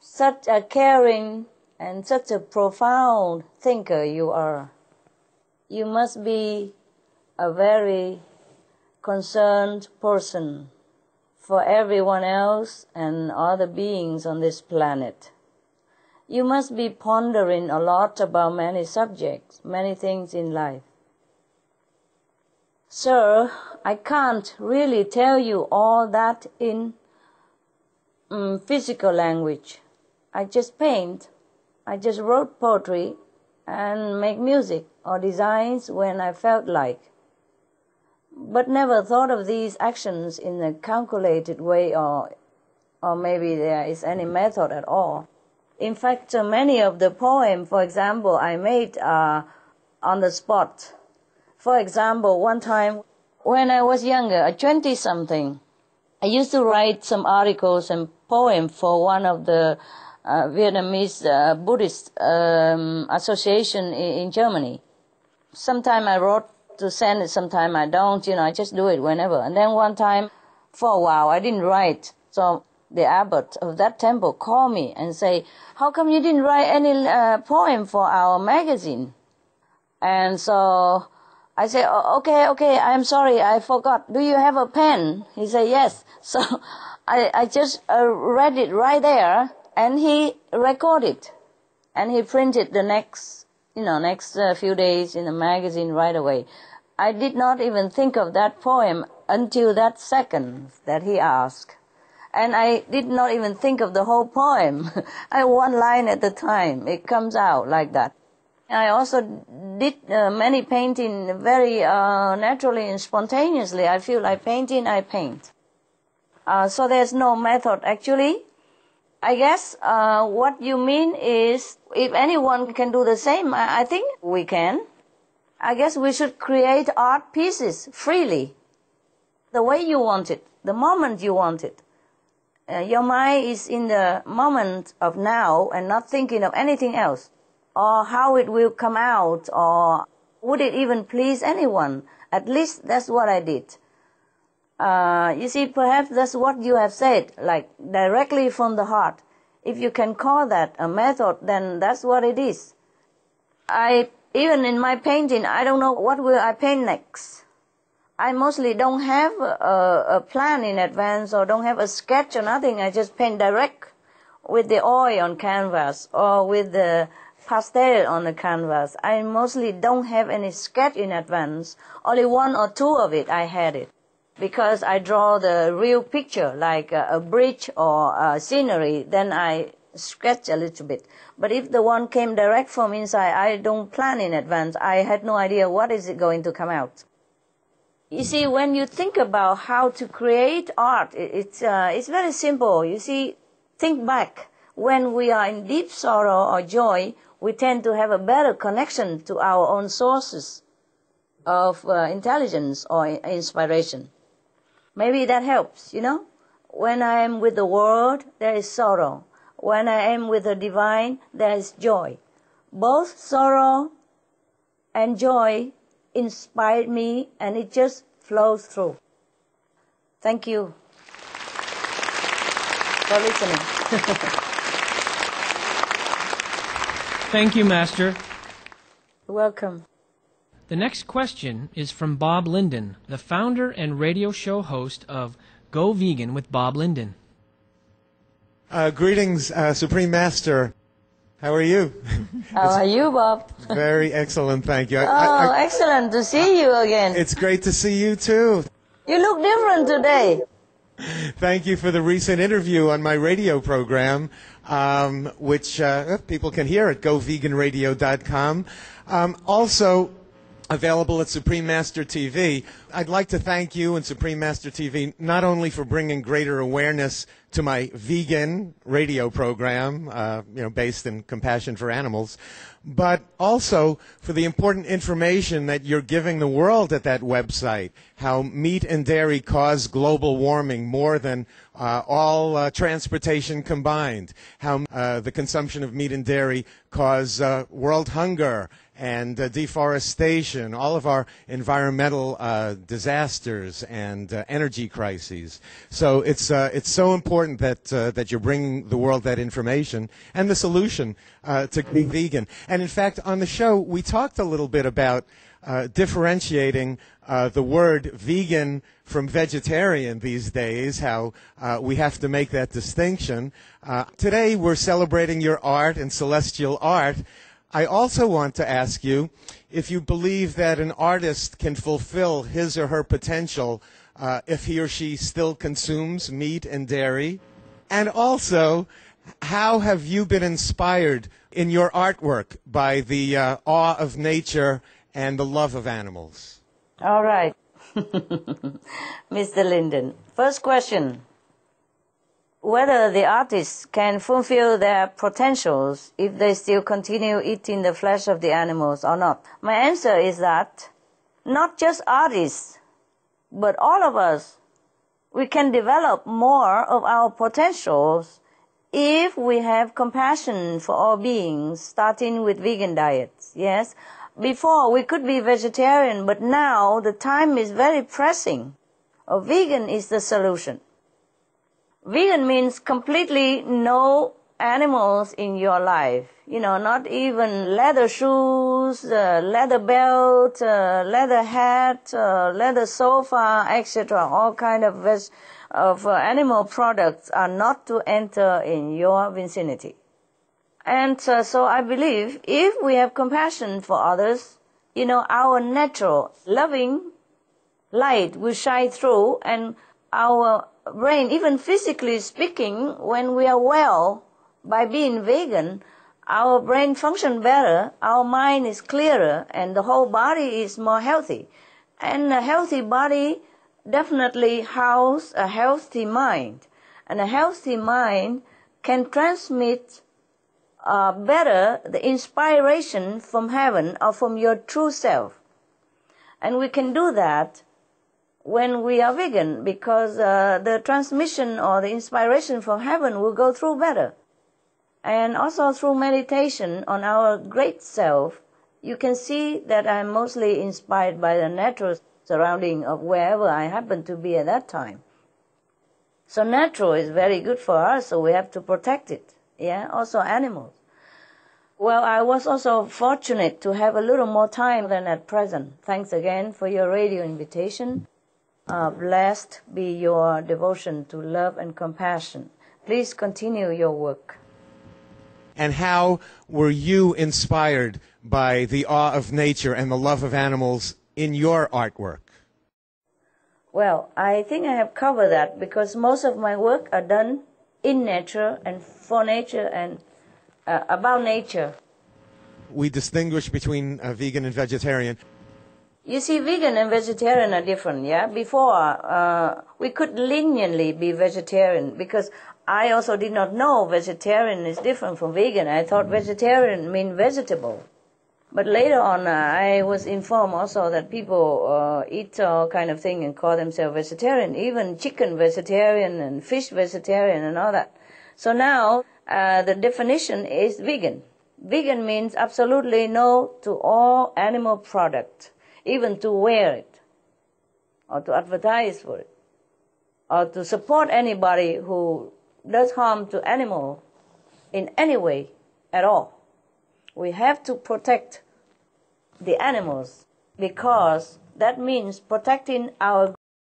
Such a caring and such a profound thinker you are. You must be a very concerned person for everyone else and other beings on this planet. You must be pondering a lot about many subjects, many things in life. Sir, I can't really tell you all that in physical language. I just paint, I just wrote poetry and make music or designs when I felt like, but never thought of these actions in a calculated way or maybe there is any method at all. In fact, many of the poems, for example, I made on the spot. For example, one time when I was younger, 20-something, I used to write some articles and poems for one of the Vietnamese Buddhist association in Germany. Sometime I wrote to send it, sometime I don't, I just do it whenever. And then one time, for a while, I didn't write. So the abbot of that temple called me and say, how come you didn't write any poem for our magazine? And so I said, okay, I'm sorry, I forgot. Do you have a pen? He said, yes. So I just read it right there, and he recorded, and he printed the next few days in the magazine right away. I did not even think of that poem until that second that he asked. And I did not even think of the whole poem. One line at a time. It comes out like that. I also did many painting very naturally and spontaneously. I feel like painting, I paint. So there's no method actually. I guess what you mean is if anyone can do the same, I think we can. I guess we should create art pieces freely, the way you want it, the moment you want it. Your mind is in the moment of now and not thinking of anything else, or how it will come out, or would it even please anyone. At least that's what I did. You see, perhaps that's what you have said, like directly from the heart. If you can call that a method, then that's what it is. Even in my painting, I don't know what will I paint next. I mostly don't have a plan in advance or don't have a sketch or nothing. I just paint direct with the oil on canvas or with the pastel on the canvas. I mostly don't have any sketch in advance. Only one or two of it I had it. Because I draw the real picture, like a bridge or a scenery, then I sketch a little bit. But if the one came direct from inside, I don't plan in advance. I had no idea what is it going to come out. You see, when you think about how to create art, it's very simple. You see, think back. When we are in deep sorrow or joy, we tend to have a better connection to our own sources of intelligence or inspiration. Maybe that helps, When I am with the world, there is sorrow. When I am with the divine, there is joy. Both sorrow and joy inspired me, and it just flows through. Thank you for listening. Thank you, Master. You're welcome. The next question is from Bob Linden, the founder and radio show host of Go Vegan with Bob Linden. Greetings, Supreme Master. How are you? How are you, Bob? Very excellent, thank you. Excellent to see you again. It's great to see you, too. You look different today. Thank you for the recent interview on my radio program, which people can hear at goveganradio.com. Also available at Supreme Master TV. I'd like to thank you and Supreme Master TV not only for bringing greater awareness to my vegan radio program, based in compassion for animals, but also for the important information that you're giving the world at that website, how meat and dairy cause global warming more than all transportation combined, how the consumption of meat and dairy cause world hunger, and deforestation, all of our environmental disasters and energy crises. So it's so important that you're bringing the world that information and the solution to be vegan. And in fact, on the show, we talked a little bit about differentiating the word vegan from vegetarian these days, how we have to make that distinction. Today we're celebrating your art and celestial art. I also want to ask you if you believe that an artist can fulfill his or her potential if he or she still consumes meat and dairy. And also, how have you been inspired in your artwork by the awe of nature and the love of animals? All right. Mr. Linden. First question. Whether the artists can fulfill their potentials if they still continue eating the flesh of the animals or not. My answer is that not just artists, but all of us, we can develop more of our potentials if we have compassion for all beings, starting with vegan diets. Yes? Before, we could be vegetarian, but now the time is very pressing. A vegan is the solution. Vegan means completely no animals in your life. You know, not even leather shoes, leather belt, leather hat, leather sofa, etc. All kind of animal products are not to enter in your vicinity. And so I believe if we have compassion for others, you know, our natural, loving light will shine through, and our brain, even physically speaking, when we are well, by being vegan, our brain functions better, our mind is clearer, and the whole body is more healthy. And a healthy body definitely houses a healthy mind. And a healthy mind can transmit better the inspiration from heaven or from your true self. And we can do that when we are vegan, because the transmission or the inspiration from heaven will go through better. And also through meditation on our great self, you can see that I'm mostly inspired by the natural surrounding of wherever I happen to be at that time. So natural is very good for us, so we have to protect it. Yeah, also animals. Well, I was also fortunate to have a little more time than at present. Thanks again for your radio invitation. Blessed be your devotion to love and compassion. Please continue your work. And how were you inspired by the awe of nature and the love of animals in your artwork? Well, I think I have covered that because most of my work are done in nature and for nature and about nature. We distinguish between vegan and vegetarian. You see, vegan and vegetarian are different, yeah? Before, we could leniently be vegetarian because I also did not know vegetarian is different from vegan. I thought vegetarian meant vegetable. But later on, I was informed also that people eat all kind of thing and call themselves vegetarian, even chicken vegetarian and fish vegetarian and all that. So now, the definition is vegan. Vegan means absolutely no to all animal product, even to wear it, or to advertise for it, or to support anybody who does harm to animal in any way at all. We have to protect the animals because that means protecting our